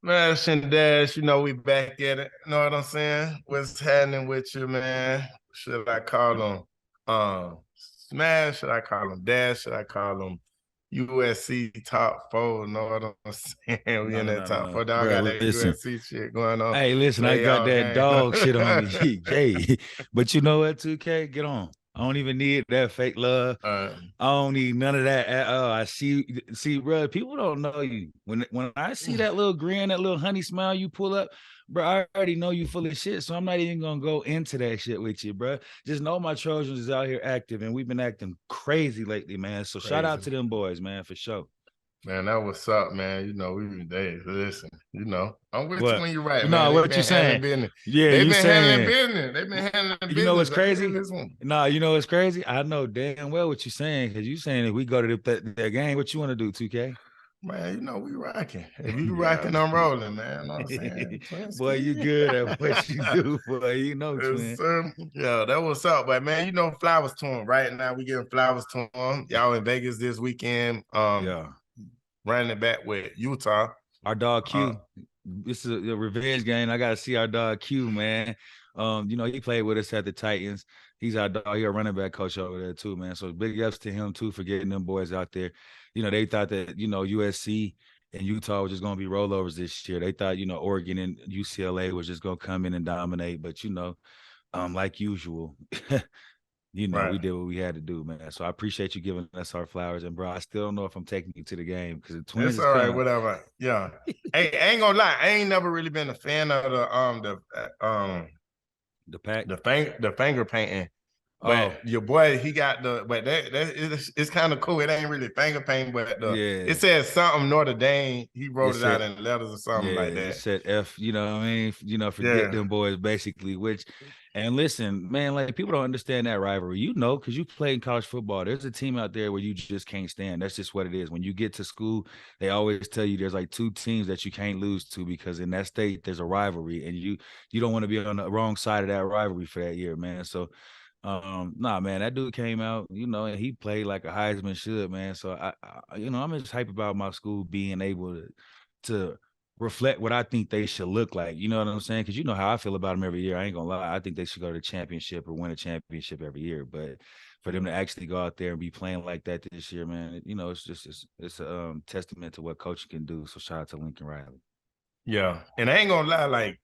Smash and Dash, we back at it. You know what I'm saying? What's happening with you, man? Should I call them Smash? Should I call them Dash? Should I call them USC top four? Know what I'm saying? We No, in no, that no, no, top no, four. Dog bro. got that Listen, USC shit going on. hey, listen. I Play got all that game. dog shit on me. Hey, but you know what, 2K, get on. I don't even need that fake love. uh, I don't need none of that at all. See, bro, people don't know you. When I see that little grin, that little honey smile you pull up, bro, I already know you full of shit. So I'm not even gonna go into that shit with you, bro. Just know my Trojans is out here active, and we've been acting crazy lately, man. So shout out Crazy. to them boys, man, for sure. Man, that what's up, man. Listen, I'm with you What? when you're right, You man. know They've what you been handling saying? business. Yeah, They've you been handling saying. business. They've been handling You know what's business out here in crazy? this one. Nah, you know what's crazy? I know damn well what you're saying because you saying if we go to that game, what you want to do, 2K? Man, we rocking. If you Yeah. rocking, I'm rolling, man. You know what I'm saying? Twin Boy, you ski. good at what you do, boy. You know, Yes, twin. sir. Yeah, that what's up. But man, flowers to him right now. We getting flowers to him. Y'all in Vegas this weekend. Yeah. Running it back with Utah. Our dog Uh, Q. This is a revenge game. I gotta see our dog Q, man. He played with us at the Titans. He's our dog. He a running back coach over there too, man. So big ups to him too for getting them boys out there. They thought that USC and Utah was just gonna be rollovers this year. They thought Oregon and UCLA was just gonna come in and dominate, but like usual. We right. did what we had to do, man. So I appreciate you giving us our flowers. And bro, I still don't know if I'm taking you to the game because the Twins It's is all right, coming. whatever. Yeah. Hey, I ain't gonna lie. I ain't never really been a fan of The pack. the finger painting. But Oh, your boy, he got but it's kind of cool. It ain't really finger painting, but it yeah. says something Notre Dame. He It wrote it out said, in letters or something yeah, like it that. said F, you know what I mean? Forget Yeah. them boys basically, and listen, man, like people don't understand that rivalry, because you play in college football. There's a team out there where you just can't stand. That's just what it is. When you get to school, they always tell you there's like two teams that you can't lose to because in that state, there's a rivalry and you don't want to be on the wrong side of that rivalry for that year, man. So nah, man, that dude came out, and he played like a Heisman should, man. So I'm just hype about my school being able to reflect what I think they should look like. You know what I'm saying? Because you know how I feel about them every year. I ain't gonna lie. I think they should go to the championship or win a championship every year. But for them to actually go out there and be playing like that this year, man, it's a testament to what coaching can do. So shout out to Lincoln Riley. Yeah. And I ain't gonna lie, like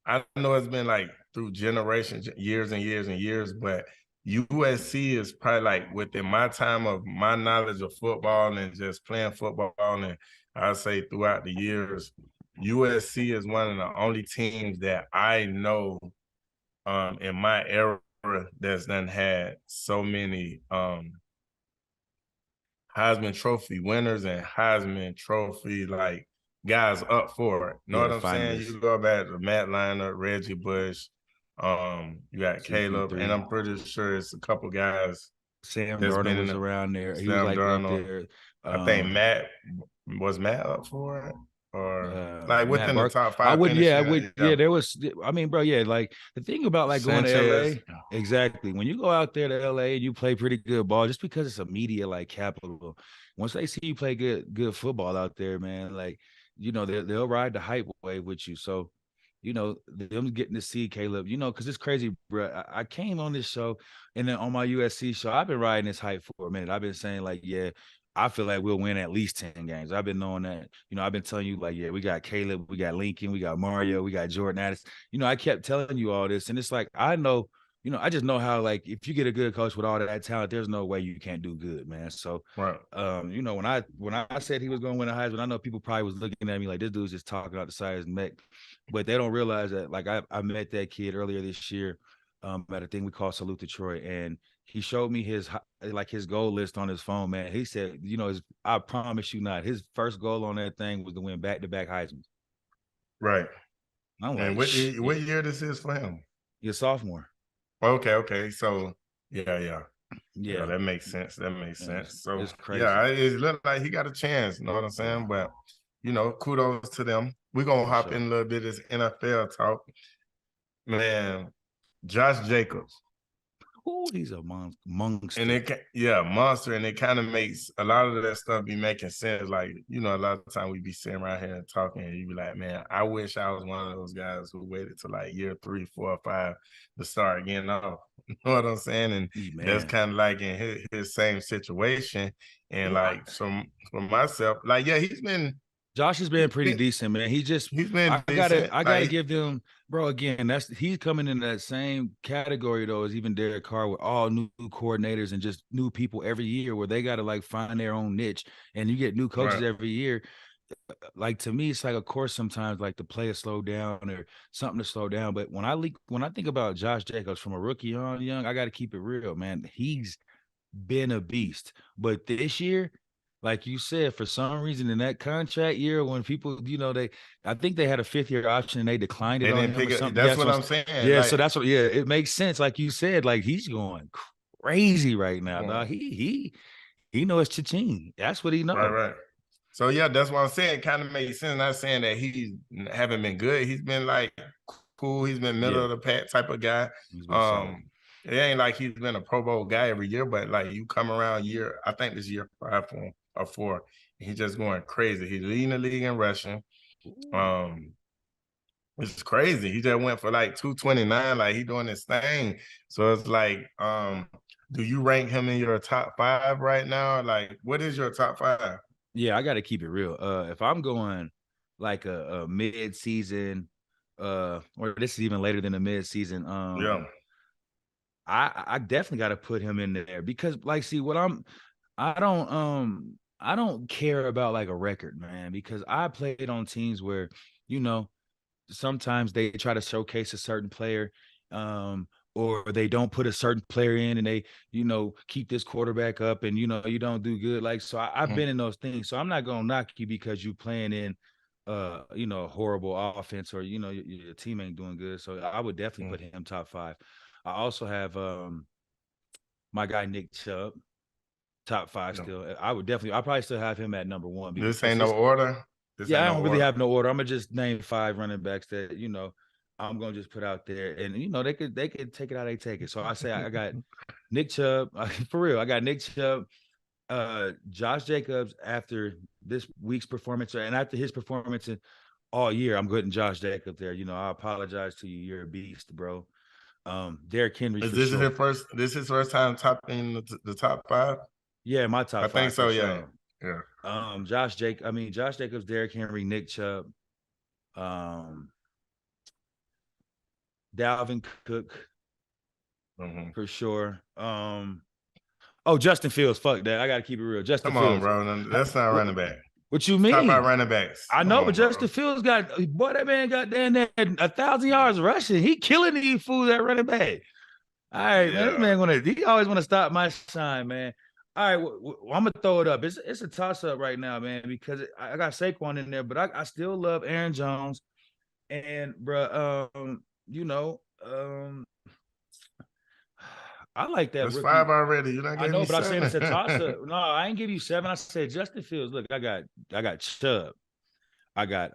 I know it's been like through generations, years and years and years, but USC is probably like within my time of my knowledge of football and just playing football, and I say throughout the years, USC is one of the only teams that I know in my era that's done had so many Heisman Trophy winners and Heisman Trophy like guys up for it. Know Yeah, what the I'm saying? finalists, You go back to Matt Leinart, Reggie Bush, you got Caleb, and CP3. I'm pretty sure it's a couple guys Sam that's Darnold been in was the around there. He was Sam like up Darnold. there. I think Um, Matt up for it or like Matt within the Bark. top I five would, yeah, I finishing. would, Yeah, yeah. There was, I mean, bro, yeah. Like the thing about like going to Sanchez. LA, exactly. When you go out there to LA and you play pretty good ball, just because it's a media like capital, once they see you play good football out there, man, like they'll ride the hype wave with you. So, them getting to see Caleb, because it's crazy, bro. I came on this show and then on my USC show, I've been riding this hype for a minute. I've been saying like, yeah, I feel like we'll win at least 10 games. I've been knowing that. I've been telling you, like, yeah, we got Caleb, we got Lincoln, we got Mario, we got Jordan Addis. I kept telling you all this. And it's like, I know, I just know how, like, if you get a good coach with all that talent, there's no way you can't do good, man. So, Right. when I said he was going to win a Heisman, I know people probably was looking at me like, this dude's just talking out the side of his neck. But they don't realize that, like, I met that kid earlier this year at a thing we call Salute to Troy. And he showed me his goal list on his phone, man. He said, I promise you not. His first goal on that thing was to win back-to-back Heisman. Right. I'm And like, what shit. year this is for him? You're a sophomore. Okay. So yeah. Yeah, Yeah. that makes sense. That makes Man, sense. So it's crazy. yeah, it looked like he got a chance. You know what I'm Yeah, saying? But kudos to them. We're gonna for hop sure. in a little bit of this NFL talk. Man, Josh Jacobs. Ooh, he's a And monster. yeah, monster, and it kind of makes a lot of that stuff be making sense. Like, you know, a lot of time we be sitting around here and talking, and you be like, man, I wish I was one of those guys who waited till like year 3, 4, or 5 to start getting off. You know what I'm saying? And that's Man. kind of like in his same situation. And Well, like for myself, like yeah, Josh has been pretty decent, man. he's been I gotta, decent. I gotta Like give them, bro. Again, he's coming in that same category though as even Derek Carr with all new coordinators and just new people every year, where they gotta like find their own niche, and you get new coaches right, every year. Like to me, it's like of course sometimes like the play is slow down or something to slow down. But when I think about Josh Jacobs from a rookie on young, I got to keep it real, man. He's been a beast. But this year, like you said, for some reason in that contract year, when people, I think they had a 5th year option and they declined it they on didn't him or pick it. something. Yeah, That's what I'm saying. yeah. So Like, that's what, yeah, it makes sense. Like you said, like he's going crazy right now. Dog. He knows cha-ching. That's what he right, knows. right. So yeah, that's what I'm saying. It kind of makes sense. Not saying that he haven't been good. He's been like cool. He's been middle Yeah, of the pack type of guy. he's been solid. It ain't like he's been a Pro Bowl guy every year, but like you come around year, I think this year 5 for him, or 4. He's just going crazy. He's leading the league in rushing. Ooh. Um, it's crazy. He just went for like 229. Like he doing his thing. So it's like, do you rank him in your top 5 right now? Like, what is your top 5? Yeah, I got to keep it real. If I'm going like a mid-season, or this is even later than a mid-season, Yeah. I definitely got to put him in there because, like, see, I don't care about like a record, man, because I played on teams where, you know, sometimes they try to showcase a certain player, um, or they don't put a certain player in and they, keep this quarterback up and you don't do good. Like, so I've been in those things. So I'm not gonna knock you because you playing in a horrible offense or your team ain't doing good. So I would definitely put him top 5. I also have my guy Nick Chubb, top 5 No. still. I probably still have him at number 1 This because ain't no his order. This yeah, ain't I no don't really order. have no order. I'm gonna just name 5 running backs that I'm gonna just put out there, and they could take it how they take it. So I say I got Nick Chubb for real. I got Nick Chubb, Josh Jacobs after this week's performance, and after his performance all year. I'm putting Josh Jacobs there. I apologize to you. You're a beast, bro. Derrick Henry Is for this sure. his first? This his first time topping the top 5? Yeah, my I top think 5 for so. Yeah. sure. Yeah. Josh Jacobs, Derrick Henry, Nick Chubb, um, Dalvin Cook Mm-hmm. for sure. Oh, Justin Fields. Fuck that. I gotta keep it real. Justin Come on, Fields. bro. That's not What, running back. what you Top 5 mean? running backs. I Come know, but on, bro. Justin Fields that man got down there 1,000 yards rushing. He killing these fools at running back. All right, man. This Yeah. man he always want to stop my shine, man. All right, I'm gonna throw it up. It's a toss up right now, man, because I got Saquon in there, but I still love Aaron Jones and bro, I like that That's 5 rookie. already. You not I gave know, me but I'm saying 7. it's a toss up. No, I ain't give you 7. I said Justin Fields. Look, I got Chubb. I got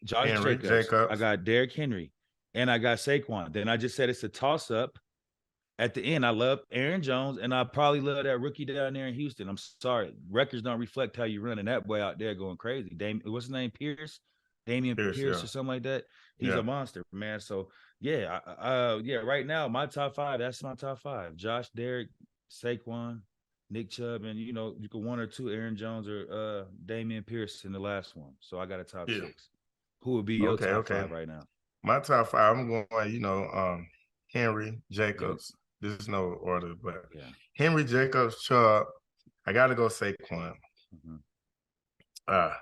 Josh Henry Jacobs. I Jacobs. got Derrick Henry, and I got Saquon. Then I just said it's a toss up. At the end, I love Aaron Jones, and I probably love that rookie down there in Houston. I'm sorry, records don't reflect how you running that boy out there going crazy. What's his name? Damian Pierce. Pierce Yeah. or something like that. He's Yeah. a monster, man. So yeah, yeah. Right now, my top 5. That's my top 5: Josh, Derrick, Saquon, Nick Chubb, and you could 1 or 2 Aaron Jones or Damian Pierce in the last one. So I got a top Yeah. 6. Who would be your Okay. top Okay. 5 right now? My top 5. I'm going. Henry Yep. Jacobs. There's no order, but Yeah. Henry Jacobs, Chubb. I got to go Saquon. Mm-hmm. Uh,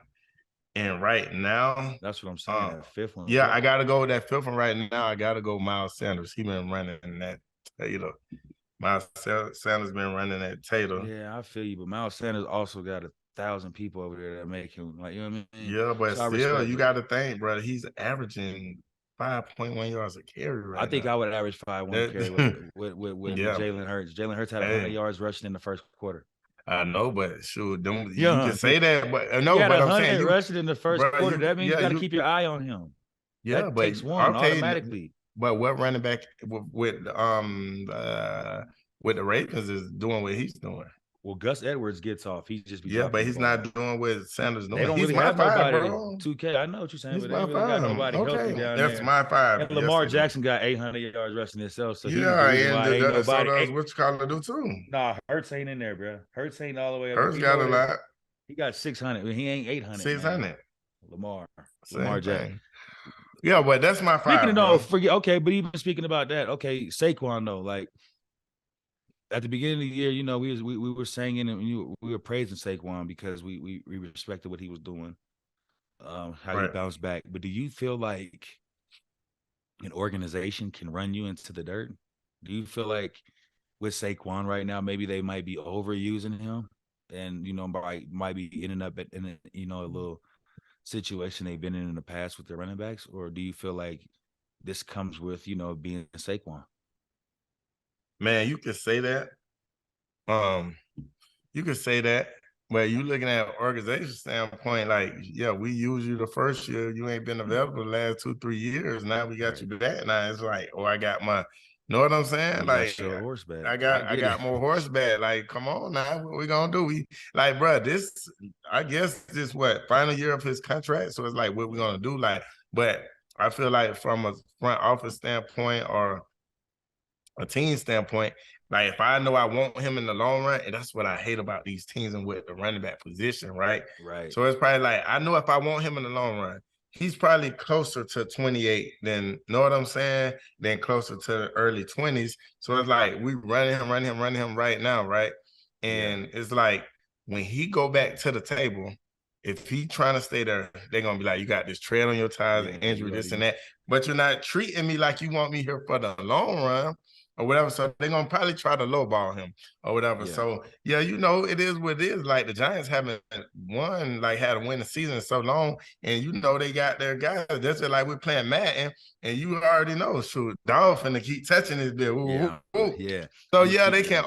and right now, That's what I'm saying. uh, That 5th one, yeah, bro. I got to go with that 5th one right now. I got to go Miles Sanders. He been running that, Miles Sanders been running that Taylor. Yeah, I feel you, but Miles Sanders also got 1,000 people over there that make him like, you know what I mean? Yeah, but So I still, respect you it. got to think, brother. He's averaging 5.1 yards a carry I right think now. I would average 5-1 carry with Yeah. Jalen Hurts. Jalen Hurts had 100 Hey, yards rushing in the first quarter. I know, but shoot, you Yeah, can say that, but he no, had but I'm saying 100 rushing in the first bro, quarter. That means you yeah, got to keep your eye on him. yeah, That but takes one okay, automatically. but what running back with the Ravens is doing what he's doing? Well, Gus Edwards gets off. He just be Yeah, but dropping the he's ball. not doing what Sanders They doing. don't He's really my have five, nobody. bro. 2K, I know what you're saying, He's but they my ain't really got five. nobody healthy Okay, down that's there. my five. And Yes, Lamar they do. Jackson got 800 yards rushing himself, so he's the Yeah, reason and why ain't so nobody. does what you call to do too. Nah, Hurts ain't in there, bro. Hurts ain't all the way up there. Hurts You know got a what it? lot. He got 600. He ain't 800, man. 600. Lamar, Same Lamar Jackson. thing. Yeah, but that's my Speaking of five, bro. no, forget. Okay, but even speaking about that, okay, Saquon though, like at the beginning of the year, you know, we were singing and we were praising Saquon because we respected what he was doing, how he Right. bounced back. But do you feel like an organization can run you into the dirt? Do you feel like with Saquon right now, maybe they might be overusing him, and you know, might be ending up in a, you know, a little situation they've been in the past with their running backs, or do you feel like this comes with, you know, being Saquon? Man, you could say that. Um, you could say that, but you looking at an organization standpoint, like, yeah, we use you the first year, you ain't been available the last 2, 3 years. Now we got Right. you back. Now it's like, oh, I got my, know what I'm saying? You got Like, your horseback. I I got I get it. got more horseback. Like, come on now, what we gonna do? We like, bro, this I guess this what final year of his contract. So it's like, what we Yeah. gonna do? Like, but I feel like from a front office standpoint or a team standpoint, like if I know I want him in the long run, and that's what I hate about these teams and with the running back position, right? Right. So it's probably like I know if I want him in the long run, he's probably closer to 28 than, know what I'm saying, than closer to the early 20s. So it's like we running him right now, right? Yeah. And it's like when he go back to the table, if he trying to stay there, they're gonna be like, you got this tread on your tires, Yeah. injury, You this and already. that, but you're not treating me like you want me here for the long run or whatever. So they're gonna probably try to lowball him or whatever. Yeah. So yeah, you know, it is what it is. Like the Giants haven't won, like had a winning season so long, and you know they got their guys. That's just like we're playing Madden, and you already know, shoot, Dolphin to keep touching this bit. Ooh, ooh, Yeah. ooh. Yeah. So You yeah, keep. they can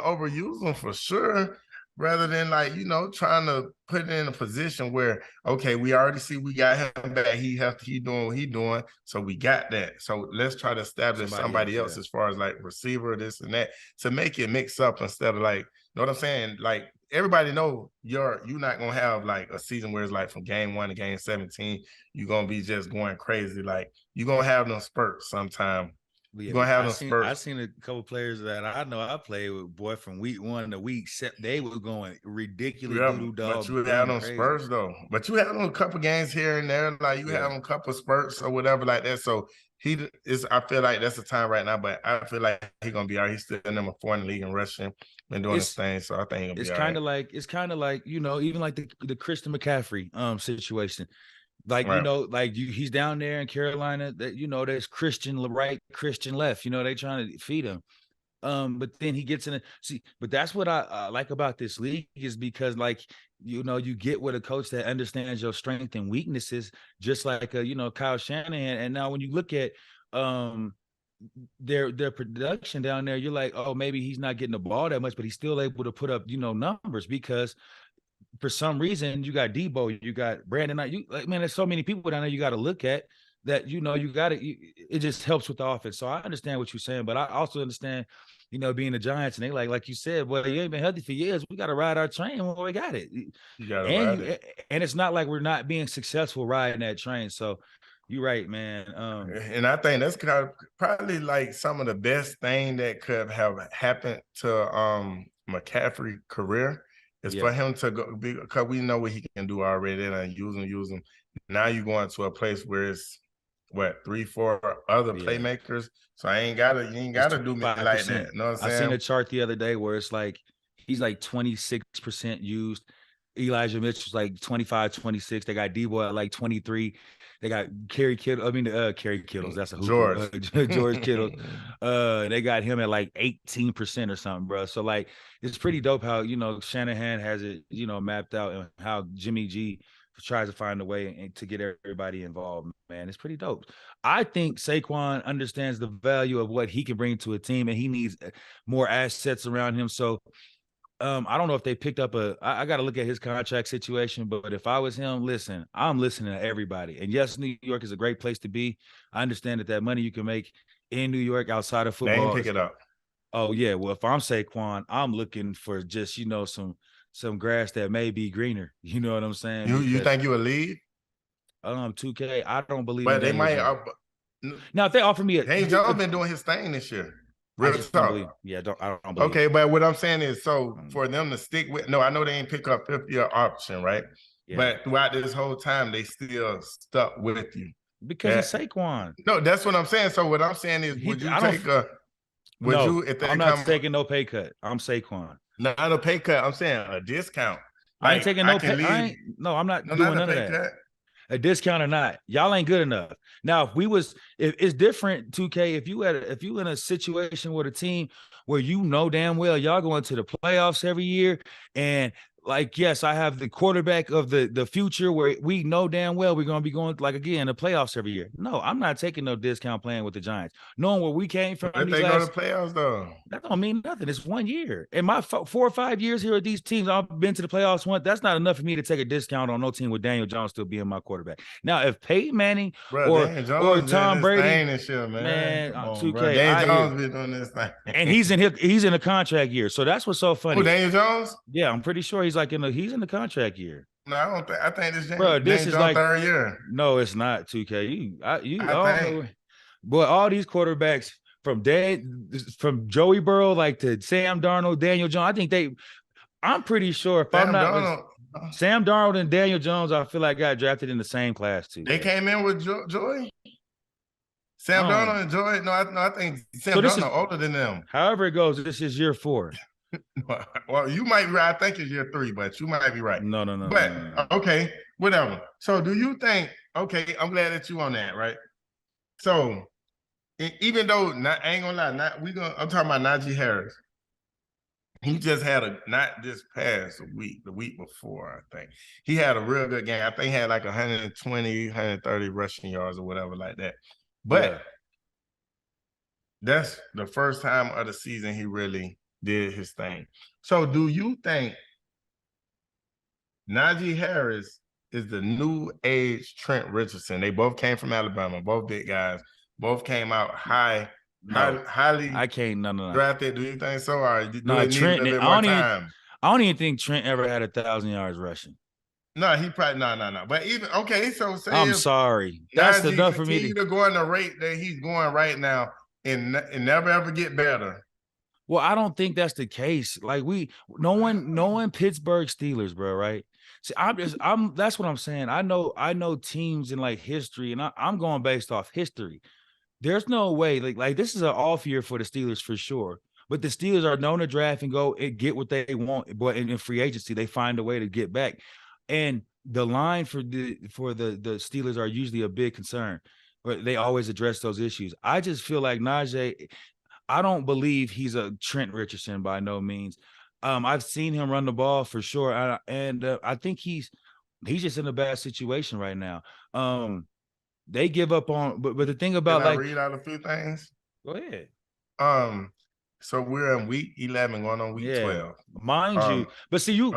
overuse them for sure. Rather than like, you know, trying to put it in a position where, okay, we already see we got him back. He doing what he doing. So we got that. So let's try to establish Somebody else. somebody Yeah. else as far as like receiver, this and that, to make it mix up instead of like, you know what I'm saying? Like everybody know you're not gonna have like a season where it's like from game 1 to game 17, you're gonna be just going crazy. Like you're gonna have them spurts sometime. You're Yeah, gonna have I them seen I spurts. seen a couple players that I know I played with. Boy, from week 1 to week 7, they were going ridiculous Yeah, doo doo but dog, you had going them crazy. spurts though. But you had them a couple games here and there, like you have Yeah, them a couple spurts or whatever like that. So he is. I feel like that's the time right now. But I feel like he's gonna be all right. He's still number 4 in the league in rushing, been doing his it's thing. So I think he's gonna be all right. it's kind of like, you know, even like the Christian McCaffrey situation. Like, you Right. know, like he's down there in Carolina. That, you know, there's Christian right, Christian left. You know, they trying to feed him. But then he gets in it. See, but that's what I like about this league is because, like, you know, you get with a coach that understands your strength and weaknesses, just like you know, Kyle Shanahan. And now when you look at um their production down there, you're like, oh, maybe he's not getting the ball that much, but he's still able to put up, you know, numbers because for some reason you got Debo, you got Brandon. You like, man, there's so many people down there you got to look at that. You know, you got to. It just helps with the offense. So I understand what you're saying, but I also understand, you know, being the Giants and they like you said, well, you ain't been healthy for years. We got to ride our train when we got it, You gotta and ride it. and it's not like we're not being successful riding that train. So you're right, man. And I think that's kind of probably like some of the best thing that could have happened to McCaffrey's career is for Yeah, him to go, because we know what he can do already and use him. Now you're going to a place where it's what 3, 4 other yeah. playmakers. So you ain't It's gotta do me like that. 25%. You know what I'm I seen saying? a chart the other day where it's like he's like 26% used. Elijah Mitchell's like 25, 26. They got Debo at like 23. They got Kerry Kittles. That's a hooper. George. George Kittle. They got him at like 18% or something, bro. So like it's pretty dope how, you know, Shanahan has it, you know, mapped out and how Jimmy G tries to find a way to get everybody involved, man. It's pretty dope. I think Saquon understands the value of what he can bring to a team, and he needs more assets around him. So I don't know if they picked up I got to look at his contract situation, but if I was him, listen, I'm listening to everybody. And yes, New York is a great place to be. I understand that money you can make in New York outside of They ain't football pick is, it up. oh yeah. Well, if I'm Saquon, I'm looking for just, some grass that may be greener. You know what I'm saying? You Because think you will leave? 2K, I don't believe in But they Daniel might. Jones. Now, if they offer me James Jones been doing his thing this year. I Real just don't talk. believe. Yeah, I don't believe. Okay, but what I'm saying is, so for them to stick with, no, I know they ain't pick up 50-year option, right? Yeah. But throughout this whole time, they still stuck with you. Because he's Saquon. No, that's what I'm saying. So what I'm saying is, would you take a? Would No, you if they I'm not come? taking no pay cut. I'm Saquon. Not a pay cut. I'm saying a discount. I ain't Like taking I no can pay. leave. I'm not No, doing not a none of pay that. cut. A discount or not, y'all ain't good enough. Now, if it's different, 2K. If you in a situation with a team where damn well y'all going to the playoffs every year, and like, yes, I have the quarterback of the future where we know damn well we're gonna be going like again the playoffs every year. No, I'm not taking no discount playing with the Giants, knowing where we came from If these they go to last. playoffs though, That don't mean nothing. It's 1 year. In my 4 or 5 years here at these teams, I've been to the playoffs once. That's not enough for me to take a discount on no team with Daniel Jones still being my quarterback. Now, if Peyton Manning bro, or Daniel or Jones doing Tom this Brady, thing and shit, man. man, Come on, bro. 2K, Daniel I hear, Jones be doing this thing, and he's in a contract year. So that's what's so Who, funny. Daniel Jones? Yeah, I'm pretty sure he's in the contract year. No, I don't think. I think this Bro, this Daniel is Jones like, third year. no, it's not 2K. I I don't think. know. Boy, all these quarterbacks from Joey Burrow like to Sam Darnold, Daniel Jones. I'm pretty sure if I'm Sam not Darnold. Sam Darnold and Daniel Jones, I feel like got drafted in the same class too. They came in with Joy. Sam Darnold and Joy. No, I think Sam Darnold older than them. However it goes, this is year 4. Well, you might be right. I think it's year 3, but you might be right. No. But okay, whatever. So do you think? Okay, I'm glad that you on that, right? So even though I ain't gonna lie, I'm talking about Najee Harris. He just had not this past week, the week before, I think. He had a real good game. I think he had like 120, 130 rushing yards or whatever like that. But that's the first time of the season he really did his thing. So do you think Najee Harris is the new age Trent Richardson? They both came from Alabama, both big guys, both came out highly I can't no. drafted. Do you think so? Or do No, it need a Trent, little bit more time? I don't even think Trent ever had 1,000 yards rushing. No, he probably no. But even okay, so say I'm sorry. That's Najee enough for me to go in the rate that he's going right now and never ever get better. Well, I don't think that's the case. Like no one Pittsburgh Steelers, bro, right? See, that's what I'm saying. I know teams in like history, and I'm going based off history. There's no way, like this is an off year for the Steelers for sure. But the Steelers are known to draft and go and get what they want. But in free agency, they find a way to get back. And the line for the Steelers are usually a big concern, but they always address those issues. I just feel like Najee, I don't believe he's a Trent Richardson by no means. I've seen him run the ball for sure, and I think he's just in a bad situation right now. They give up on, but the thing about Can I read out a few things? Go ahead. So we're in week 11, going on week 12. Mind you, but see, you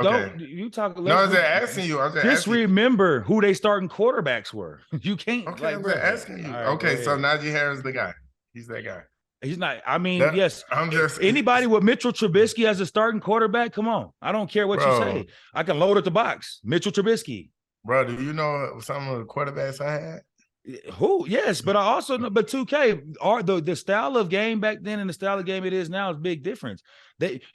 talk. No, I was asking you. Just remember who they starting quarterbacks were. You can't. Okay, I'm just asking you. Right, okay, so Najee Harris is the guy. He's that guy. He's not. I mean, yes. I'm just anybody with Mitchell Trubisky as a starting quarterback. Come on, I don't care what you say. I can load up the box. Mitchell Trubisky. Bro, do you know some of the quarterbacks I had? Who? Yes, but I also know, but 2K are the style of game back then and the style of game it is now is big difference.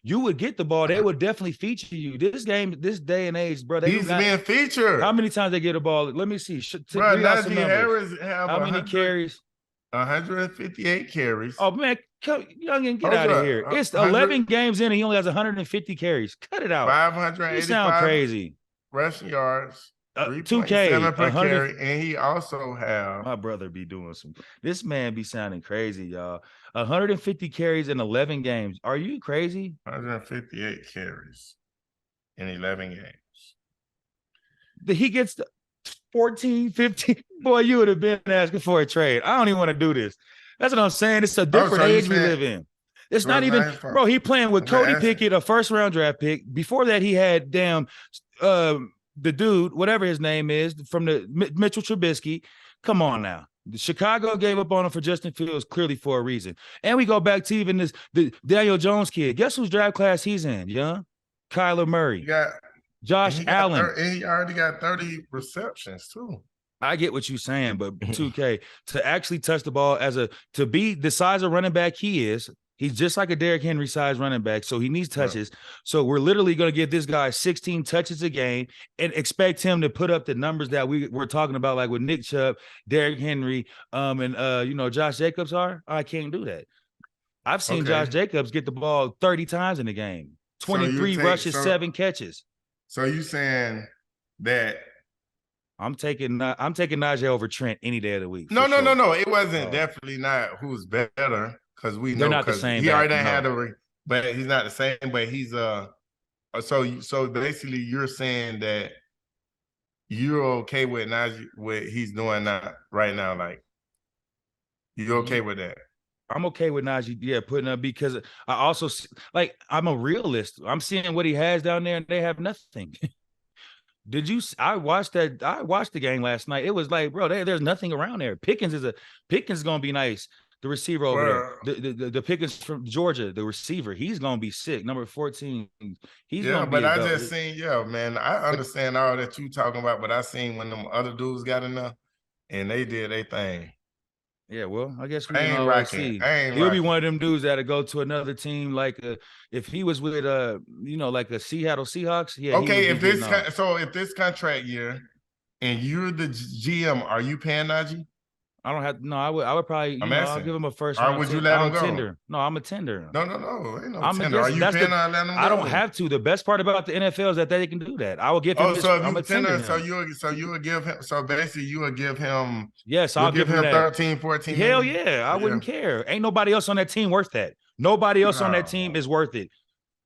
You would get the ball, they would definitely feature you. This game, this day and age, bro. He's being featured. How many times they get a ball? Let me see. Bro, Najee Harris have how many carries? 158 carries. Oh man, youngin, get out of here. It's 11 games in and he only has 150 carries. Cut it out. 585. You sound crazy. Rushing yards. 2K per carry, and he also have my brother be doing some. This man be sounding crazy, y'all. 150 carries in 11 games. Are you crazy? 158 carries in 11 games. He gets 14, 15. Boy, you would have been asking for a trade. I don't even want to do this. That's what I'm saying. It's a different age we live in. It's It not was even, not his fault. bro. He playing with I'm just Cody asking. Pickett, a first-round draft pick. Before that, he had the dude, whatever his name is, from the Mitchell Trubisky. Come on now. Chicago gave up on him for Justin Fields clearly for a reason. And we go back to even the Daniel Jones kid. Guess whose draft class he's in, yeah? Kyler He Murray, got and Josh he got Allen. 30, and he already got 30 receptions too. I get what you're saying, but 2K to actually touch the ball to be the size of running back he is, he's just like a Derrick Henry size running back, so he needs touches. Yeah. So we're literally going to give this guy 16 touches a game and expect him to put up the numbers that we're talking about, like with Nick Chubb, Derrick Henry, and Josh Jacobs are. I can't do that. I've seen Josh Jacobs get the ball 30 times in the game, 23 rushes, 7 catches. So you saying that? I'm taking Najee over Trent any day of the week. No. It wasn't definitely not who's better because we know because he already had but he's not the same. But he's so basically you're saying that you're okay with Najee what he's doing now right now, like you're okay with that. I'm okay with Najee, putting up because I also like I'm a realist. I'm seeing what he has down there, and they have nothing. Did you? I watched the game last night. It was like, bro, there's nothing around there. Pickens is gonna be nice. The receiver over there, the Pickens from Georgia, the receiver, he's gonna be sick. Number 14, he's gonna be. But I just seen, man. I understand all that you talking about, but I seen when them other dudes got enough and they did their thing. Yeah, well, I guess we can always see. He'll be one of them dudes that'll go to another team. Like if he was with like a Seattle Seahawks. Yeah. Okay, if this contract year and you're the GM, are you paying Najee? I don't have no. I would probably. I'll give him a first round. Or would you let him go? Tender. No, I'm a tender. No. Ain't no tender. Are you paying on letting him go? I don't have to. The best part about the NFL is that they can do that. I will give him. I'm a tender. So you would give him. So basically, you would give him. Yes, I'll give him 13, 14. Hell yeah, I wouldn't care. Ain't nobody else on that team worth that. Nobody else on that team is worth it.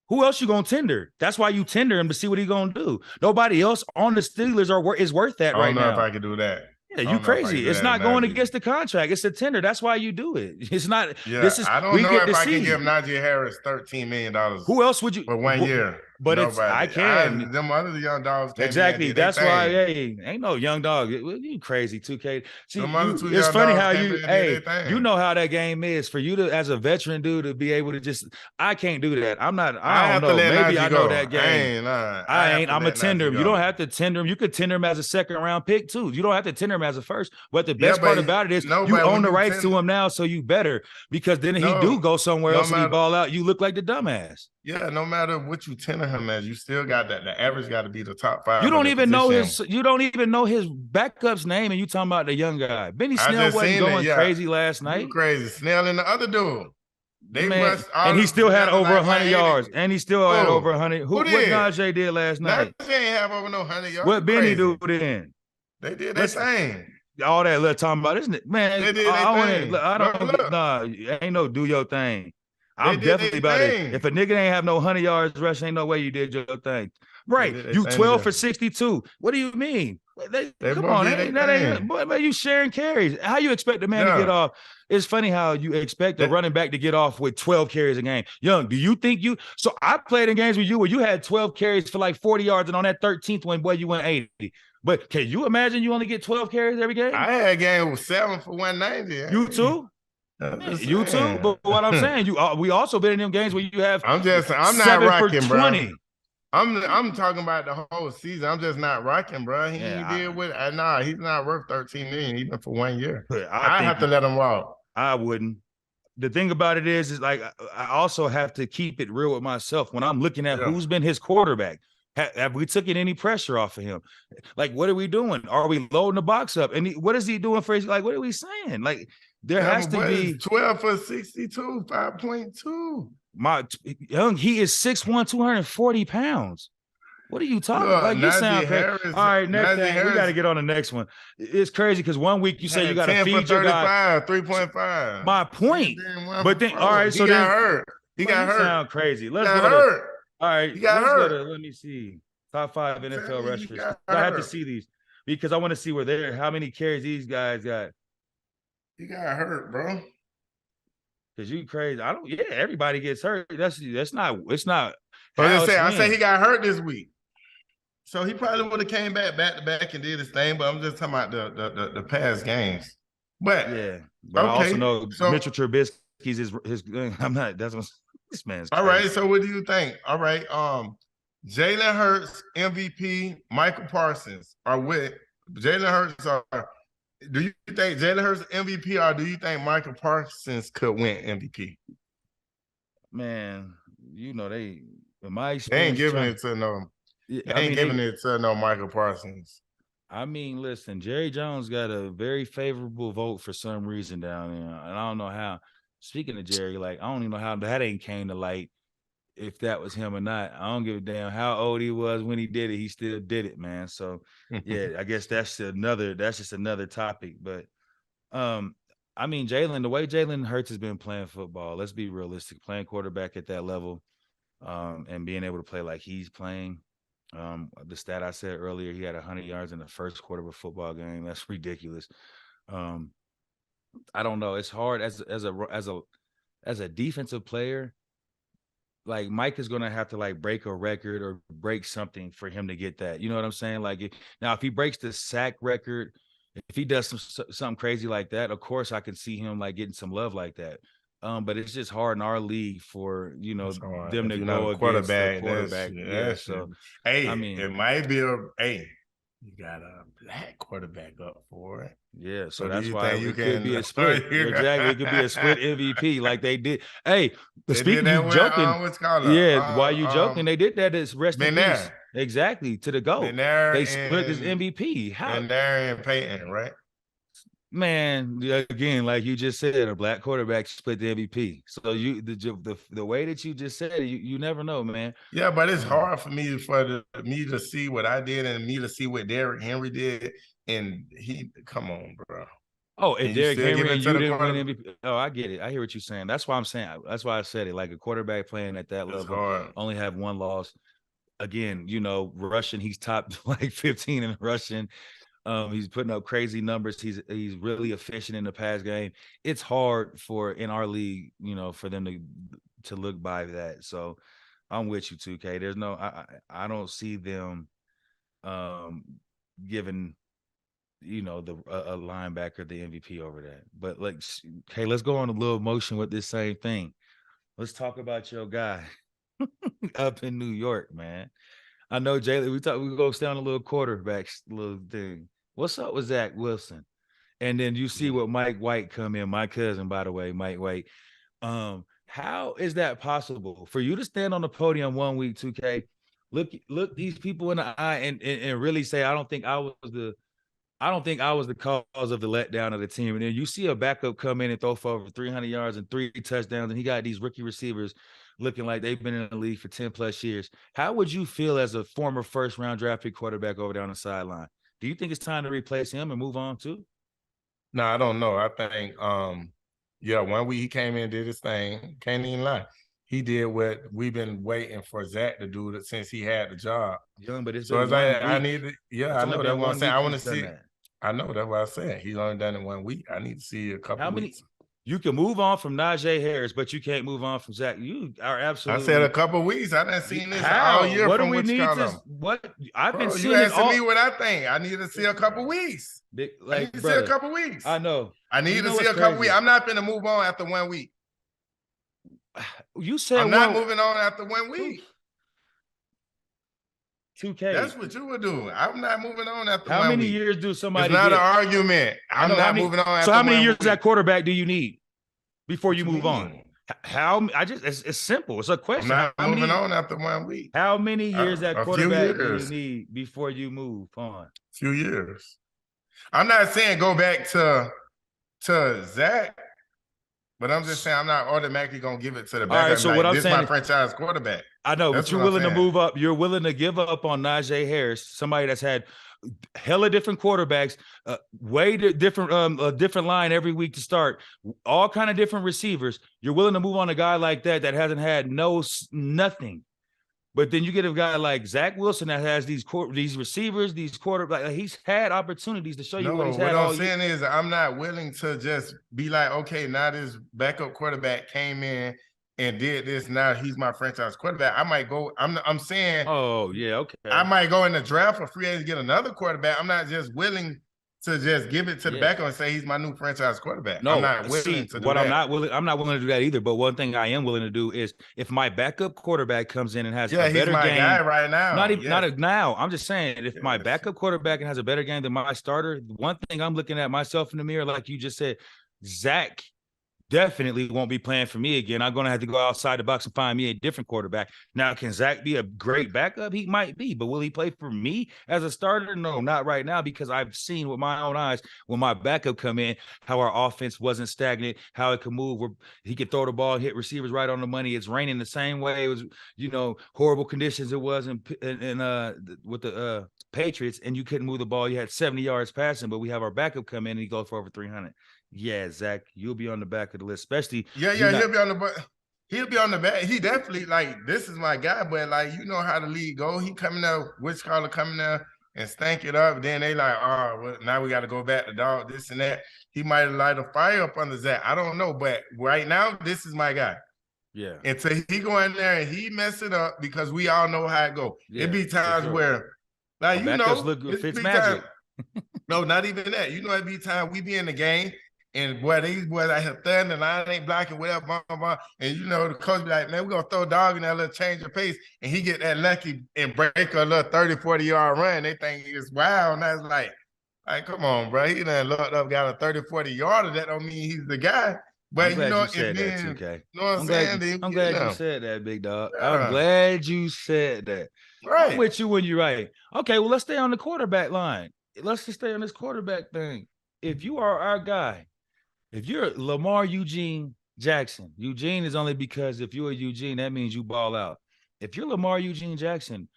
Who else you gonna tender? That's why you tender him to see what he gonna do. Nobody else on the Steelers is worth that right now. I don't know if I could do that. Yeah, you crazy. It's not going against the contract. It's a tender. That's why you do it. It's not. Yeah, I don't know if I can give Najee Harris $13 million. Who else would you for 1 year? But I can. Them other young dogs can't. Exactly. That's why. Hey, ain't no young dog. You crazy 2K. See, it's funny how you know how that game is for you to, as a veteran dude, to be able to just. I can't do that. I'm not. I don't know. Maybe I know that game. I ain't. I'm a tender him. You don't have to tender him. You could tender him as a second round pick too. You don't have to tender him as a first. But the best part about it is you own the rights to him now, so you better, because then he do go somewhere else and he ball out. You look like the dumbass. Yeah, no matter what you tender him as, you still got that. The average got to be the top 5. You don't even know his. You don't even know his backup's name, and you talking about the young guy. Benny Snell wasn't going crazy last night. You crazy Snell and the other dude. And he still had over 100 yards. And he still had over 100. What Najee did last night? Najee ain't have over no 100 yards. What Benny do then? They did their thing. All that little talking about, isn't it, man? They did I don't. Ain't no do your thing. I'm definitely about it. If a nigga ain't have no 100 yards rush, ain't no way you did your thing. Right. You 12 for 62. What do you mean? Come on, boy, you sharing carries. How you expect a man to get off? It's funny how you expect a running back to get off with 12 carries a game. Young, do you think so I played in games with you where you had 12 carries for like 40 yards, and on that 13th one, boy, you went 80. But can you imagine you only get 12 carries every game? I had a game with 7 for 190. You too? You too, but what I'm saying, we also been in them games where you have. I'm not rocking, bro. I'm talking about the whole season. I'm just not rocking, bro. He's not worth 13 million even for 1 year. I have to let him walk. I wouldn't. The thing about it is like I also have to keep it real with myself when I'm looking at who's been his quarterback. Have we taken any pressure off of him? Like, what are we doing? Are we loading the box up? And what is he doing for his, like, what are we saying? Like, there has to be 12 for 62, 5.2. He is 6'1", 240 pounds. What are you talking about? You sound crazy. All right, next thing, we got to get on the next one. It's crazy because 1 week you say you got to feed your guy 3.5. My point. But then, all right, so he got hurt. He got hurt. Sound crazy. Let's go to, all right, he got hurt. Let me see. Top 5 NFL rushers. I have to see these because I want to see how many carries these guys got. He got hurt, bro. Cause you crazy. I don't. Yeah, everybody gets hurt. That's not. It's not But how. It's I say he when. got hurt this week. So he probably would have came back to back and did his thing, but I'm just talking about the past games. But Yeah, but I also okay, know so Mitchell Trubisky's his. I'm not. That's what this man's all right. crazy. So what do you think? All right, Jalen Hurts MVP, Michael Parsons are with Jalen Hurts. Do you think Jalen Hurts MVP or do you think Michael Parsons could win MVP? Man, you know they. In my They ain't experience, giving trying. it to no. They I ain't mean, giving it to no Michael Parsons. I mean, listen, Jerry Jones got a very favorable vote for some reason down there, and I don't know how. Speaking of Jerry, like I don't even know how that ain't came to light if that was him or not. I don't give a damn how old he was when he did it. He still did it, man. So yeah, I guess that's just another topic. But um, I mean, Jalen, the way Jalen Hurts has been playing football, let's be realistic, playing quarterback at that level, and being able to play like he's playing. The stat I said earlier, he had 100 yards in the first quarter of a football game. That's ridiculous. Um, I don't know. It's hard as a defensive player. Like Mike is gonna have to like break a record or break something for him to get that. You know what I'm saying? Like now, if he breaks the sack record, if he does something crazy like that, of course I could see him like getting some love like that. But it's just hard in our league for So them if to you're not a go against the quarterback, quarterback. Yeah, that's so I hey, mean, it might be a hey, you got a black quarterback up for it. yeah, so So do that's you why think you it could be can? a split. Exactly, it could be a split MVP like they did. Hey, They did speaking you that with joking, what's called yeah, why you joking? They did that as rest in peace. McNair, Exactly to the GOAT. McNair They split this and MVP. How McNair and Peyton, right? man, again, like you just said, a black quarterback split the MVP. So the way that you just said it, you never know, man. Yeah, but it's Um, hard for me me to see what I did and me to see what Derrick Henry did, and he come on, bro, Oh, if and you Derrick still give Henry it and to you the didn't win quarter. MVP, oh, I get it. I hear what you're saying. That's why I'm saying. That's why I said it. Like a quarterback playing at that It's level, hard. only have one loss. Again, rushing. He's top like 15 in rushing. He's putting up crazy numbers. He's really efficient in the pass game. It's hard for in our league, for them to look by that. So I'm with you, 2K. There's no, I don't see them um giving a linebacker the MVP over that. But like, hey, let's go on a little motion with this same thing. Let's talk about your guy up in New York, man. I know Jalen. We go down a little quarterbacks little thing. What's up with Zach Wilson? And then you see what Mike White come in. My cousin, by the way, Mike White. How is that possible for you to stand on the podium one week, 2K? Look these people in the eye and really say, I don't think I was the cause of the letdown of the team. And then you see a backup come in and throw for over 300 yards and 3 touchdowns, and he got these rookie receivers looking like they've been in the league for 10 plus years. How would you feel as a former first round draft pick quarterback over there on the sideline? Do you think it's time to replace him and move on too? No, I don't know. I think yeah, one week he came in and did his thing. Can't even lie. He did what we've been waiting for Zach to do since he had the job. Young, but it's So been it's like one I week. need to, yeah, It's I only know that's been what I'm one saying. week I want he's to done see. that. I know that's what I said. He's only done it 1 week. I need to see a couple How many? weeks. You can move on from Najee Harris, but you can't move on from Zach. You are I said a absolutely couple weeks. I done seen this all how? year What do from we what you need call to? them. What I've been Bro, you seeing it asking me all. what I think. I need to see a Listen, couple bro. weeks. Big, I need like, to see a brother, couple weeks. I know. I need You to know see what's a couple weeks. crazy? I'm not gonna move on after 1 week. You said I'm not one moving on after one two week. 2K. That's what you would do. I'm not moving on after How one many week. years do It's somebody not an get? argument. I I'm know how not many. moving on So after how many 1 years week. at quarterback do you need before What you you move on? mean? How I just it's simple. It's a I'm question. not moving on after 1 week. How many years at A few quarterback do you years. need before you move on? Few years. I'm not saying go back to Zach, but I'm just saying I'm not automatically gonna give it to the All right. backup. So what Like I'm this, saying my is, franchise quarterback. I know, but That's you're what I'm willing to saying. move up. You're willing to give up on Najee Harris, somebody that's had hella different quarterbacks, different line every week to start, all kind of different receivers. You're willing to move on a guy like that hasn't had nothing. But then you get a guy like Zach Wilson that has these receivers, these quarterbacks. Like, he's had opportunities to show you what No, he's what had I'm all year. saying is I'm not willing to just be like, okay, now this backup quarterback came in and did this. Now he's my franchise quarterback. I might go. I'm saying Oh yeah, I okay, might go in the draft for free agent get another quarterback. I'm not just willing to just give it to the yeah. backup and say he's my new franchise quarterback. I'm No, not willing see, to do what that. I'm not willing to do that either. But one thing I am willing to do is if my backup quarterback comes in and has a Yeah, he's better my guy game, right not now. even not Yes, a, now. I'm just saying, if my yes. backup quarterback and has a better game than my starter, one thing I'm looking at myself in the mirror, like you just said, Zach definitely won't be playing for me again. I'm going to have to go outside the box and find me a different quarterback. Now, can Zach be a great backup? He might be, but will he play for me as a starter? No, not right now, because I've seen with my own eyes when my backup come in, how our offense wasn't stagnant, how it could move, where he could throw the ball, hit receivers right on the money. It's raining the same way it was, horrible conditions it was with the Patriots, and you couldn't move the ball. You had 70 yards passing, but we have our backup come in and he goes for over 300. Yeah, Zach, you'll be on the back of the list, especially Yeah, you yeah, not. he'll be on the back. He definitely like this is my guy, but like you know how the league go. He coming out, which caller coming out and stank it up. Then they like, oh, well, now we got to go back to dog, this and that. He might light a fire up under Zach. I don't know, but right now, this is my guy. Yeah, Until he go in there and he mess it up because we all know how it go. It yeah, be for times sure. where, Our like backups look good. it Fitz be times. magic. No, not even that. You know, it be time we be in the game and boy, these boys out here thudding, the line ain't blocking, whatever, blah, blah, blah. And you know, the coach be like, man, we're gonna throw a dog in that little change of pace. And he get that lucky and break a little 30, 40-yard run. They think it's wild. And that's like, come on, bro. He done looked up, got a 30, 40-yarder. That don't mean he's the guy. I'm But you glad know, you and said that, then 2K. you know what I'm saying? Then I'm you glad you know, said that, big dog. I'm yeah, glad you said that. I'm right. with you when you're right. Okay, well, let's stay on the quarterback line. Let's just stay on this quarterback thing. If you are our guy, if you're Lamar Eugene Jackson, Eugene is only because if you're Eugene, that means you ball out. If you're Lamar Eugene Jackson,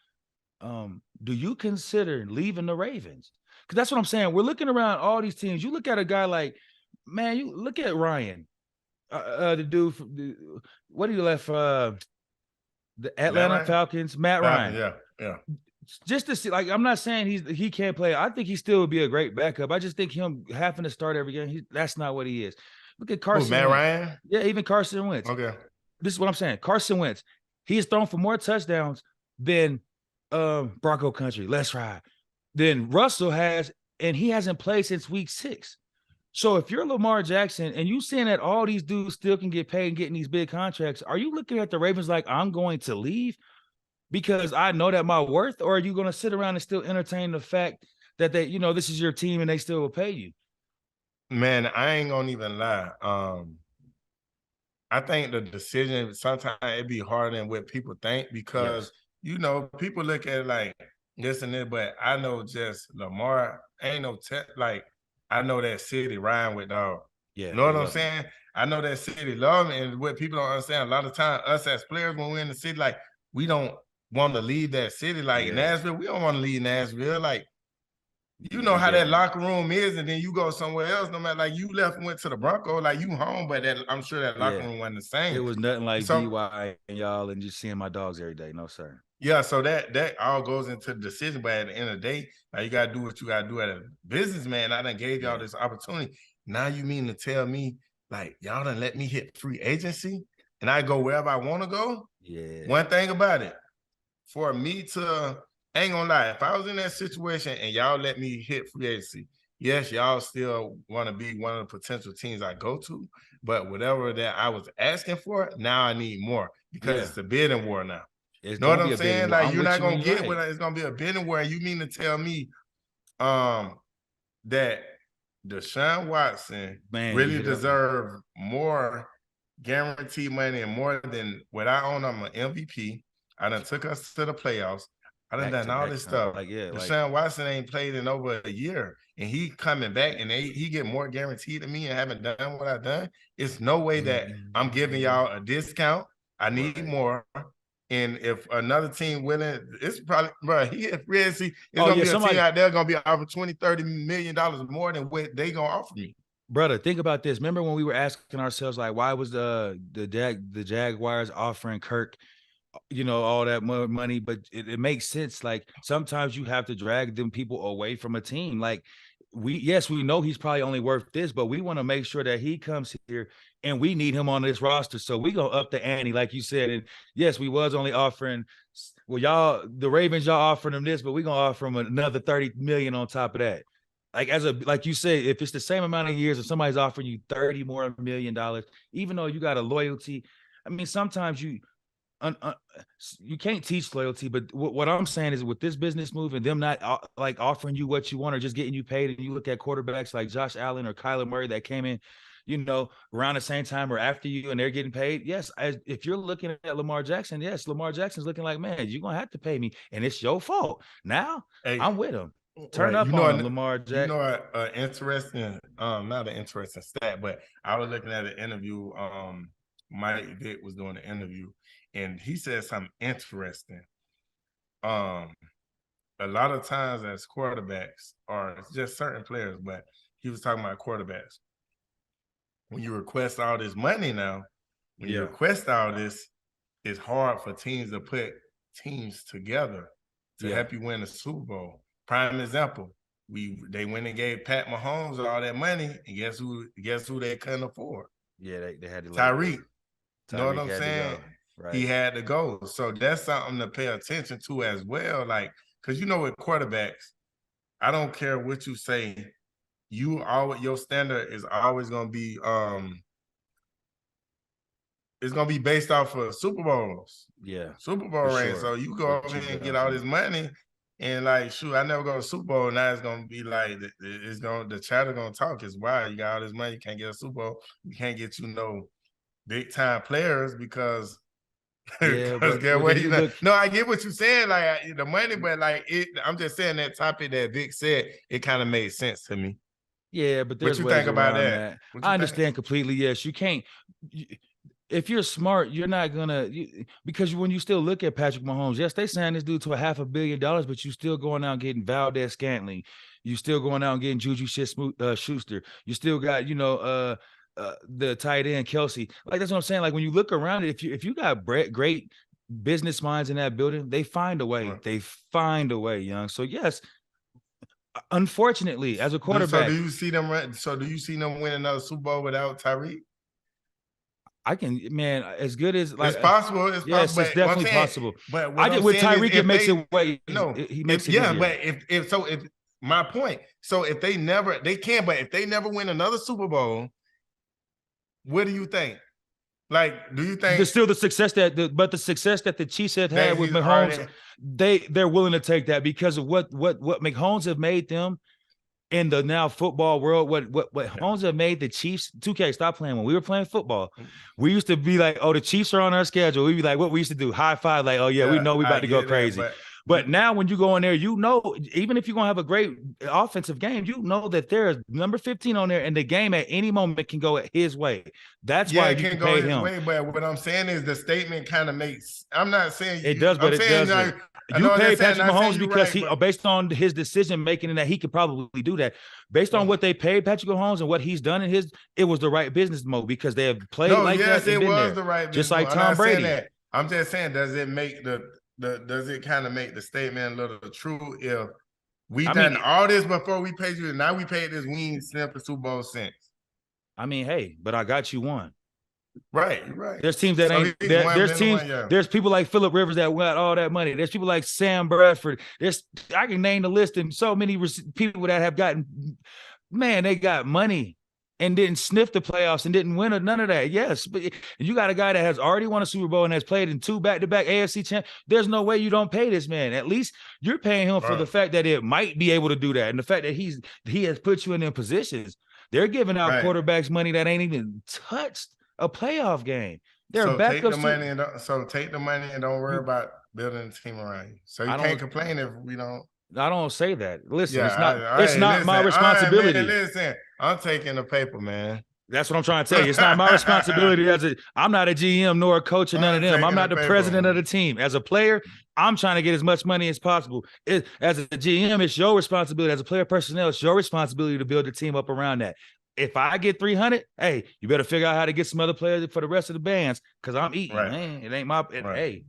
do you consider leaving the Ravens? Because that's what I'm saying. We're looking around all these teams. You look at a guy like, man, you look at Ryan, the dude from what he left the Matt Atlanta Ryan? Falcons, Matt Falcon, Ryan. yeah, yeah. Just to see, like, I'm not saying he can't play. I think he still would be a great backup. I just think him having to start every game, that's not what he is. Look at Who, Carson Matt Wentz. Ryan? Yeah, even Carson Wentz. Okay. This is what I'm saying. Carson Wentz, he has thrown for more touchdowns than Bronco Country. Let's ride. Than Russell has, and he hasn't played since week 6. So if you're Lamar Jackson and you seeing that all these dudes still can get paid and getting these big contracts, are you looking at the Ravens like I'm going to leave because I know that my worth, or are you going to sit around and still entertain the fact that this is your team and they still will pay you? Man, I ain't gonna even lie. I think the decision sometimes it be harder than what people think because Yes. people look at it like this and that, but I know just Lamar ain't like I know that city rhyme with dog. Yeah, You know they what I'm love him. saying? I know that city love him, and what people don't understand a lot of time, us as players when we're in the city, like we don't want to leave that city. Like Yeah. Nashville, we don't want to leave Nashville. Like you know We how that get locker room is, and then you go somewhere else. No matter like you left and went to the Broncos, like you home, but I'm sure that locker yeah. room wasn't the It same. was nothing like So BY and y'all and just seeing my dogs every day. No, sir. yeah, so that all goes into the decision. But at the end of the day, now you gotta do what you gotta do as a businessman. I done gave y'all Yeah. this opportunity. Now you mean to tell me like y'all done let me hit free agency and I go wherever I want to go? Yeah. One thing about it, for me to ain't gonna lie, if I was in that situation and y'all let me hit free agency, yes, y'all still want to be one of the potential teams I go to, but whatever that I was asking for, now I need more because Yeah. it's a bidding war now. It's Know what gonna I'm be a bidding saying? war. Like I'm you're with not you when gonna you're get right. what it's gonna be a bidding war. You mean to tell me um that Deshaun Watson Man, you really hit it up. deserve more guaranteed money and more than what I own? I'm an MVP. I done took us to the playoffs. I done Back done to all back. this stuff. Like, yeah, like Deshaun Watson ain't played in over a year, and he coming back, and he get more guaranteed than me, and haven't done what I've done. It's no way that I'm giving y'all a discount. I need right. more. And if another team willing, it's probably, bro, he at free agency, it's Oh gonna yeah, be a team somebody, out there gonna be offering $20-30 million more than what they gonna offer me. brother, think about this. Remember when we were asking ourselves, like, why was the Jaguars offering Kirk all that money, but it makes sense. Like sometimes you have to drag them people away from a team. Like we know he's probably only worth this, but we want to make sure that he comes here and we need him on this roster. So we gonna up the ante, like you said. And yes, we was only offering, well, the Ravens, y'all offering him this, but we gonna offer him another 30 million on top of that. Like you say, if it's the same amount of years, if somebody's offering you $30 million, even though you got a loyalty, I mean, sometimes you can't teach loyalty, but what I'm saying is with this business move and them not like offering you what you want or just getting you paid, and you look at quarterbacks like Josh Allen or Kyler Murray that came in, around the same time or after you, and they're getting paid. Yes, if you're looking at Lamar Jackson, yes, Lamar Jackson's looking like, man, you're gonna have to pay me, and it's your fault. Now I'm with him. Turn up on him, Lamar Jackson. Interesting, not an interesting stat, but I was looking at an interview. Mike Vick was doing an interview, and he said something interesting. A lot of times as quarterbacks, or it's just certain players, but he was talking about quarterbacks. When you request all this money now, you request all this, it's hard for teams to put teams together to help you win a Super Bowl. Prime example, they went and gave Pat Mahomes all that money, and guess who they couldn't afford? Yeah, they had to Tyreek. You know what I'm had saying? Right. He had to go. So that's something to pay attention to as well. Like, because with quarterbacks, I don't care what you say, your standard is always gonna be it's gonna be based off of Super Bowls. Yeah. Super Bowl rings. So you go over here and get all this money, and like, shoot, I never go to Super Bowl. Now it's gonna be like the chatter gonna talk. Is why you got all this money, you can't get a Super Bowl, you can't get big time players because but no, I get what you're saying, like the money, but like I'm just saying that topic that Vic said, it kind of made sense to me. Yeah, but there's what you ways think about that. I understand completely. Yes, you can't. If you're smart, you're not gonna because when you still look at Patrick Mahomes, yes, they signed this dude to $500 million, but you still going out and getting Valdez Scantling, you still going out and getting Juju Schuster, you still got the tight end Kelsey. Like that's what I'm saying. Like when you look around it, if you got great business minds in that building, they find a way. Right. They find a way, young. So yes, unfortunately, as a quarterback, do you see them win another Super Bowl without Tyreek? I can, man, as good as like it's possible. It's possible. It's definitely possible. But I did with Tyreek, it makes it way. No, he makes it. Yeah, but if my point. So if they can, but if they never win another Super Bowl, what do you think? Like, do you think there's still the success that the Chiefs have had with Mahomes? They're willing to take that because of what Mahomes have made them in the now football world. What Mahomes have made the Chiefs. 2K, stop playing. When we were playing football, we used to be like, oh, the Chiefs are on our schedule. We'd be like, what we used to do, high five, like, oh yeah, we know we about to go crazy. But now when you go in there, even if you're going to have a great offensive game, that there's number 15 on there and the game at any moment can go his way. That's why you can go his way. But what I'm saying is the statement kind of makes, I'm not saying it does, but it doesn't. You pay Patrick Mahomes because based on his decision making and that he could probably do that. Based on what they paid Patrick Mahomes and what he's done it was the right business mode because they have played that. Yes, it was the right business just like Tom Brady. I'm just saying, does it make does it kind of make the statement a little true if we done all this before we paid you and now we paid this, we ain't sniffed the Super Bowl since? I mean, hey, but I got you one. Right. There's teams that ain't there's teams, there's people like Phillip Rivers that got all that money. There's people like Sam Bradford. I can name the list and so many people that have gotten, man, they got money and didn't sniff the playoffs and didn't win none of that. Yes, but you got a guy that has already won a Super Bowl and has played in 2 back-to-back AFC champs. There's no way you don't pay this man. At least you're paying him for the fact that it might be able to do that and the fact that he has put you in them positions. They're giving out quarterbacks money that ain't even touched a playoff game. They're take the money and don't worry about building a team around you. So you can't complain if we don't. I don't say that. Listen, it's not my responsibility. Man, listen, I'm taking the paper, man. That's what I'm trying to tell you. It's not my responsibility I'm not a GM nor a coach or none of them. I'm not the president of the team. As a player, I'm trying to get as much money as possible. As a GM, it's your responsibility. As a player personnel, it's your responsibility to build a team up around that. If I get 300, hey, you better figure out how to get some other players for the rest of the bands because I'm eating. Man, it ain't my. Hey,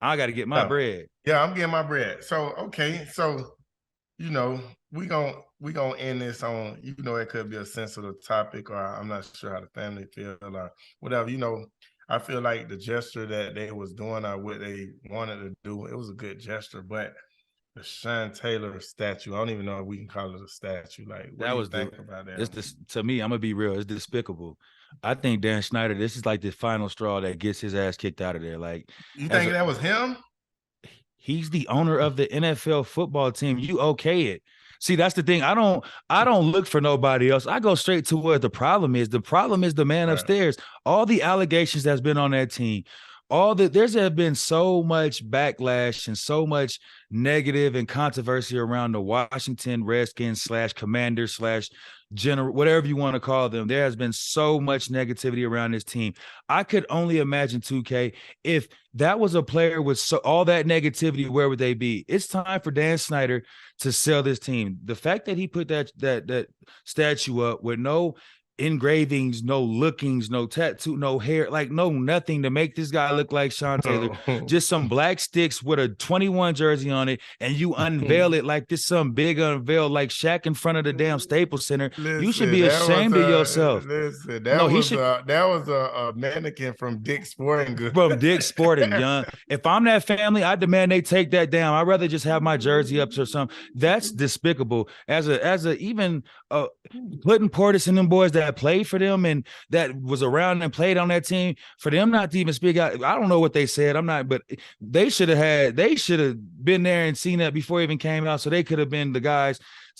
I got to get my Yeah. bread. Yeah, I'm getting my bread. So okay, so you know, we gonna end this on, it could be a sensitive topic, or I'm not sure how the family feel or whatever. I feel like the gesture that they was doing or what they wanted to do, it was a good gesture, but the Sean Taylor statue, I don't even know if we can call it a statue. Like, what That do you was think about it's that? this to me. I'm gonna be real. It's despicable. I think Dan Snyder. This is like the final straw that gets his ass kicked out of there. Like You as think a that was him? he's the owner of the NFL football team. You okay it. See, that's the thing. I don't look for nobody else. I go straight to where the problem is. The problem is the man Right. upstairs. All the allegations that's been on that team. There's have been so much backlash and so much negative and controversy around the Washington Redskins slash Commanders slash general, whatever you want to call them. There has been so much negativity around this team. I could only imagine 2K if that was a player with all that negativity, where would they be? It's time for Dan Snyder to sell this team. The fact that he put that statue up with no engravings, no lookings, no tattoo, no hair, like no nothing to make this guy look like Sean Taylor. Just some black sticks with a 21 jersey on it, and you unveil it like this some big unveil like Shaq in front of the damn Staples Center. You should Listen, be ashamed of yourself. that No, he was should a mannequin from Dick's Sporting Goods. from Dick's Sporting, young. If I'm that family, I demand they take that down. I'd rather just have my jersey up or something. That's despicable. As a even putting Portis and them boys that played for them and that was around and played on that team, for them not to even speak out. I don't know what they said. I'm not, but they should have been there and seen that before it even came out. So they could have been the guys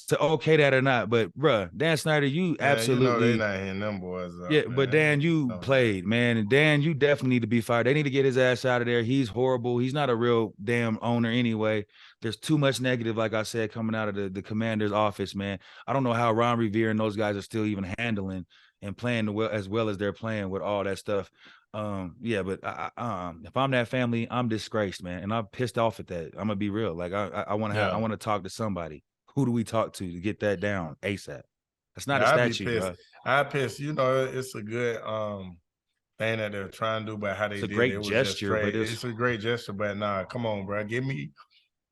to okay that or not. But bruh, Dan Snyder, you Man, they absolutely not hitting them boys yeah, up, but man. Dan, you No, played, man. And Dan, you definitely need to be fired. They need to get his ass out of there. He's horrible. He's not a real damn owner anyway. There's too much negative, like I said, coming out of the commander's office, man. I don't know how Ron Revere and those guys are still even handling and playing as well as they're playing with all that stuff. Yeah, but if I'm that family, I'm disgraced, man, and I'm pissed off at that. I'm gonna be real. Like I want to I yeah. want to talk to somebody. Who do we talk to get that down ASAP? That's not a Yeah, I'd be statue, pissed. bro. I'd piss. It's a good thing that they're trying to do, but how It's they a did it, great it was just gesture, but straight. it's It's a great gesture, but nah, come on, bro. Give me.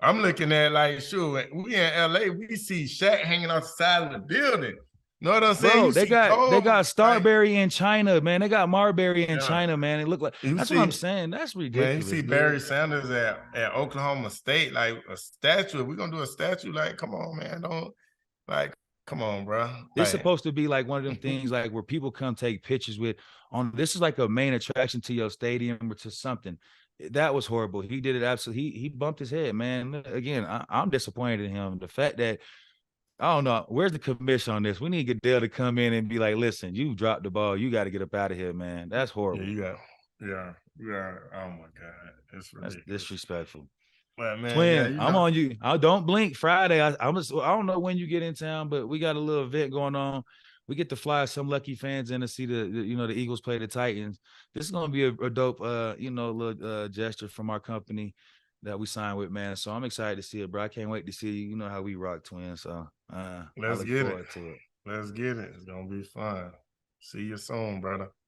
I'm looking at like, sure, we in LA, we see Shaq hanging off the side of the building. Know what I'm saying? bro, You see they got Cole, like, Starberry in China, man. They got Marbury in yeah. China, man. It looked like You that's what I'm see, saying. That's man, you see ridiculous, Barry dude. Sanders at Oklahoma State, like a statue. If we're gonna do a statue, like, come on, man, don't like, come on, bro. It's Like, supposed to be like one of them things like where people come take pictures with on this is like a main attraction to your stadium or to something. That was horrible. He did it absolutely. He bumped his head, man. Again, I'm disappointed in him. The fact that I don't know where's the commission on this. We need Goodell to come in and be like, listen, you dropped the ball. You got to get up out of here, man. That's yeah, horrible. you got, yeah, yeah. Oh my god, it's That's ridiculous. disrespectful. But man, yeah, Twin, I'm on you. I don't blink Friday. I don't know when you get in town, but we got a little event going on. We get to fly some lucky fans in to see the Eagles play the Titans. This is gonna be a dope little gesture from our company that we signed with, man. So I'm excited to see it, bro. I can't wait to see you. You know how we rock, Twin. So I let's look get it. forward to it. Let's get it. It's gonna be fun. See you soon, brother.